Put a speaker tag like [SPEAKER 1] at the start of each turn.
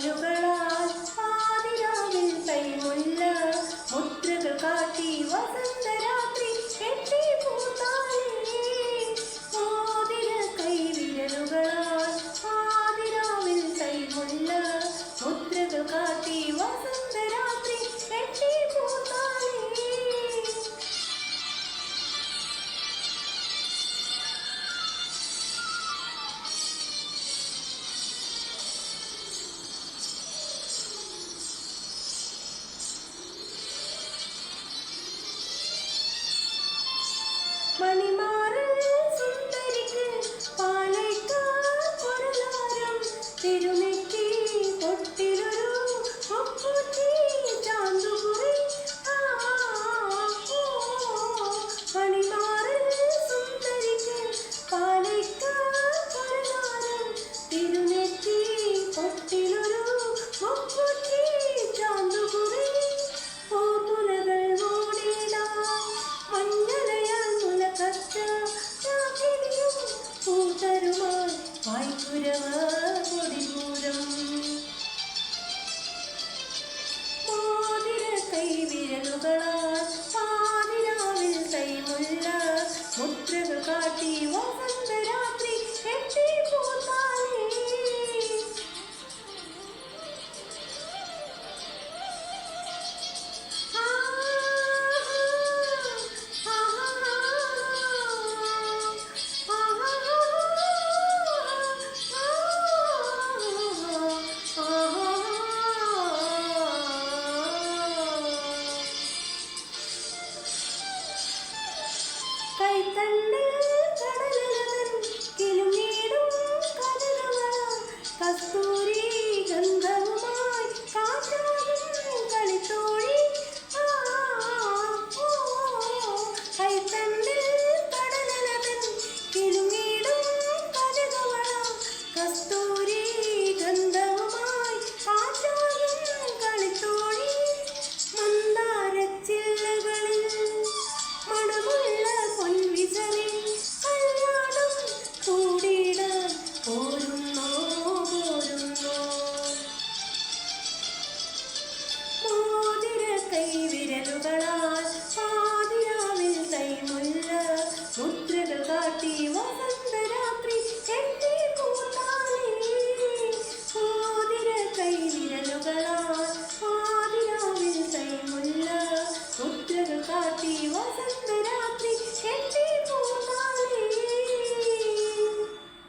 [SPEAKER 1] വിരലുകളാൽ ആദിരാവിൽ കൈമുല്ല മുദ്രകൾ കാട്ടി വസന്തരാത്രി കെട്ടി പൂത്താലേ മോതിര കൈവിരലുകളാൽ ആദിരാവിൽ കൈമുല്ല മുദ്രകൾ കാട്ടി വസന്തരാത്രി കെട്ടി പൂത്താലേ മണിമാറിൽ സുന്ദരിക്ക് പാലയ്ക്കാൽ പൊരുളാരം തിരുനെറ്റി പൊട്ടിലൊരു മുക്കുറ്റി ചാന്തുകുറി മണിമാറിൽ സുന്ദരിക്ക് പാലയ്ക്കാൽ പൊരുളാരം തിരുനെറ്റി പൊട്ടിലൊരു മുക്കുറ്റി ചാന്തുകുറി പൂത്തുലകൾ ഓടിടാം മഞ്ഞളയാൽ മുലകത്ത രാഗിണിയും പൂതരുമായി വായ്പുരവ കൊടിപൂരം മോതിര കൈവിരലുകളാൽ പാതിരാവിൽ കൈമുല്ല മുദ്രകൾ കാട്ടി വസന്തരാത്രി കെട്ടി പൂത്താലേ കൈത്തണ്ടിൽ കടലലതൻ കിലുങ്ങിടും കനലുകള കസ്തൂരി